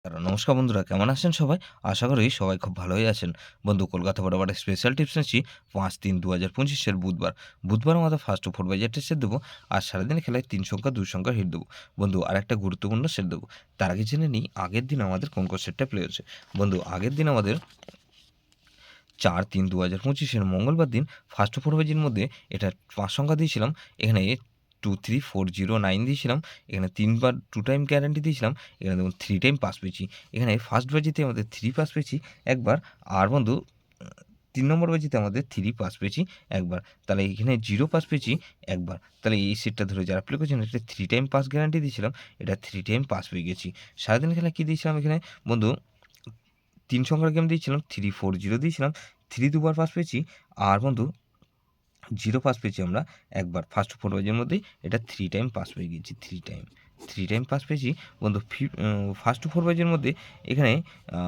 নমস্কার বন্ধুরা, কেমন আছেন সবাই? আশা করি সবাই খুব ভালোই আছেন। বন্ধু, কলকাতা বরাবর স্পেশাল টিপস নিচ্ছি ৫-৩-২০২৫ বুধবার আমাদের ফার্স্ট ও 4 বাজেটের সেট দেবো। আর সারাদিনের খেলায় ৩ সংখ্যা ২ সংখ্যার হিট দেবো। বন্ধু, আরেকটা গুরুত্বপূর্ণ সেট দেবো। তার আগে জেনে নিই আগের দিন আমাদের কোন সেটটা প্লে হয়েছে। বন্ধু, আগের দিন আমাদের ৪-৩-২০২৫ মঙ্গলবার দিন ফার্স্ট ও 4 বাজির মধ্যে এটা ৫ সংখ্যা দিয়েছিলাম। এখানে 23409 দিয়েছিলাম। এখানে ৩ বার 2 টাইম গ্যারান্টি দিয়েছিলাম। এখানে দেখুন 3 টাইম পাস পেয়েছি। এখানে ফার্স্ট বাজিতে আমাদের 3 পাস পেয়েছি একবার। আর বন্ধু ৩ নম্বর বাজিতে আমাদের 3 পাস পেয়েছি একবার। তাহলে এখানে 0 পাস পেয়েছি একবার। তাহলে এই সেটটা ধরে যারা প্লে করেছেন এটা 3 টাইম পাস গ্যারান্টি দিয়েছিলাম। এটা 3 টাইম পাস পেয়ে গেছি। সারাদিন খেলা কী দিয়েছিলাম এখানে বন্ধু? ৩ সংখ্যার গেম দিয়েছিলাম, 340 দিয়েছিলাম। 3 দুবার পাস পেয়েছি। আর বন্ধু 0 পাস পেয়েছি আমরা একবার। ফার্স্ট 4 বাজির মধ্যেই এটা 3 টাইম পাস পেয়ে গেছি। 3 টাইম পাস পেয়েছি বন্ধু। ফার্স্ট 4 বাজির মধ্যে এখানে আ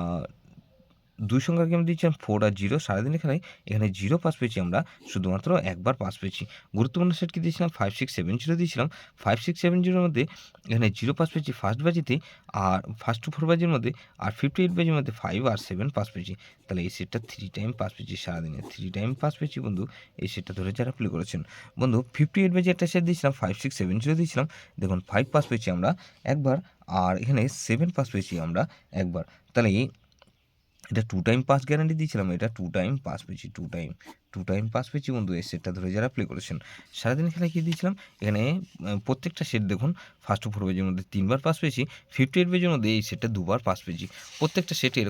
২ সংখ্যার গেম দিয়েছিলাম 4 আর 0 সারাদিনের খেলায় এখানে 0 পাস পেয়েছি আমরা শুধুমাত্র একবার পাস পেয়েছি। গুরুত্বপূর্ণ সেট কি দিয়েছিলাম 5670 দিয়েছিলাম। 5670 এর মধ্যে এখানে 0 পাস পেয়েছি ফার্স্ট বাজিতে। আর ফার্স্ট 4 বাজির মধ্যে আর 58 বাজির মধ্যে 5 আর 7 পাস পেয়েছি। তাহলে এই সেটটা 3 টাইম পাস পেয়েছি সারাদিনে। 3 টাইম পাস পেয়েছি বন্ধু এই সেটটা ধরে যারা প্লে করেছেন। বন্ধু 58 বাজে একটা সেট দিয়েছিলাম 5670 দিয়েছিলাম। দেখুন 5 পাস পেয়েছি আমরা একবার। আর এখানে 7 পাস পেয়েছি আমরা একবার। তাহলে এটা 2 টাইম পাস গ্যারান্টি দিয়েছিলাম। এটা 2 টাইম পাস পেয়েছি। 2 টাইম পাস পেয়েছি বন্ধু এই সেটটা ধরে যারা প্লে করেছেন। সারাদিন খেলায় কী দিয়েছিলাম? এখানে প্রত্যেকটা সেট দেখুন ফার্স্ট 4 পেজের মধ্যে 3 বার পাস পেয়েছি। 58 পেজের মধ্যে এই সেটটা 2 বার পাস পেয়েছি। প্রত্যেকটা সেটে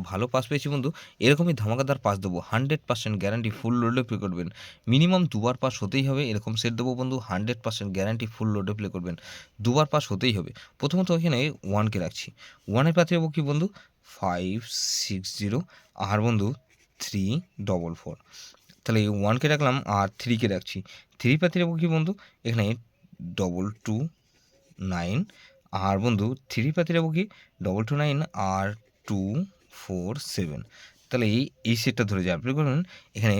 ভালো পাস পেয়েছি বন্ধু। এরকমই ধামাকাদার পাস দেবো। 100% গ্যারান্টি ফুল লোডে প্লে করবেন। মিনিমাম 2 বার পাস হতেই হবে এরকম সেট দেবো বন্ধু। 100% গ্যারান্টি ফুল লোডে প্লে করবেন। 2 বার পাস হতেই হবে। প্রথমত এখানে 1 কে রাখছি। 1 এর পাতে যাবো কি বন্ধু? 560 আর বন্ধু 344। তাহলে এই 1 কে রাখলাম আর 3 কে রাখছি। 3 পাতে যাবো কি বন্ধু? এখানে 229 আর বন্ধু 3 পাতে যাবো কি? 229 আর 247। তাহলে এই সেটটা ধরে যাওয়ার পরে করবেন এখানে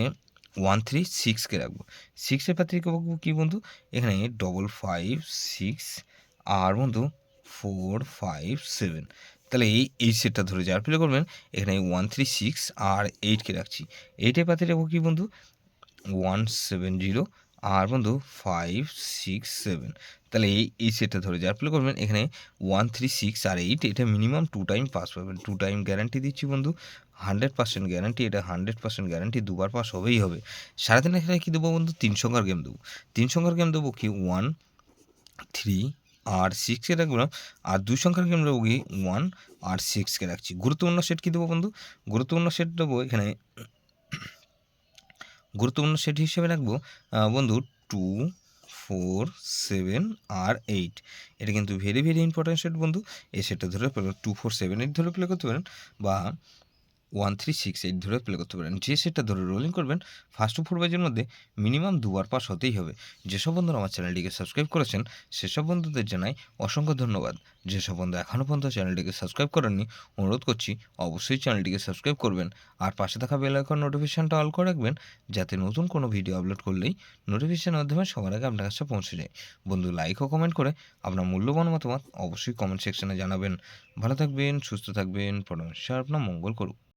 136 কে রাখবো। 6 এর পাতে রাখবো কি বন্ধু? এখানে 556 আর বন্ধু 457। তাহলে এই সেটটা ধরে যার প্লে করবেন এখানে 136 আর 8 কে রাখছি। 8 এর পাতে রাখবো কি বন্ধু? 170 আর বন্ধু 567। তাহলে এই সেটটা ধরে যার প্লে করবেন এখানে 136 আর 8 এটা মিনিমাম 2 টাইম পাস পাবেন। 2 টাইম গ্যারান্টি দিচ্ছি বন্ধু। 100% গ্যারান্টি এটা 100% গ্যারান্টি 2 বার পাস হবেই হবে। সারাদিনের খেলায় কী দেবো বন্ধু? 3 সংখ্যার গেম দেবো। 3 সংখ্যার গেম দেবো কি 1, 3 আর 6 কে রাখলাম। আর 2 সংখ্যার গেম দেবো কি 1 আর 6 কে রাখছি। গুরুত্বপূর্ণ সেট কী দেবো বন্ধু? গুরুত্বপূর্ণ সেট দেবো এখানে গুরুত্বপূর্ণ সেট হিসেবে রাখবো বন্ধু 2, 4, 7 আর 8। এটা কিন্তু ভেরি ইম্পর্টেন্ট সেট বন্ধু। এই সেটটা ধরে 2, 4, 7, 8 ধরে প্লে করতে পারেন বা 1, 3, 6, 8 ধরে প্লে করতে পারেন। যে সেটটা ধরে রোলিং করবেন ফার্স্ট 4 বাজের মধ্যে মিনিমাম 2 বার পাস হতেই হবে। যেসব বন্ধুরা আমার চ্যানেলটিকে সাবস্ক্রাইব করেছেন সেসব বন্ধুদের জানাই অসংখ্য ধন্যবাদ। যেসব বন্ধু এখনও পর্যন্ত চ্যানেলটিকে সাবস্ক্রাইব করেননি অনুরোধ করছি অবশ্যই চ্যানেলটিকে সাবস্ক্রাইব করবেন। আর পাশে থাকা বেল আইকন নোটিফিকেশনটা অল করে রাখবেন যাতে নতুন কোনো ভিডিও আপলোড করলেই নোটিফিকেশনের মাধ্যমে সবার আগে আপনার কাছে পৌঁছে যায়। বন্ধু, লাইক ও কমেন্ট করে আপনার মূল্যবান মতামত অবশ্যই কমেন্ট সেকশনে জানাবেন। ভালো থাকবেন, সুস্থ থাকবেন, পরমেশ্বর আপনার মঙ্গল করুক।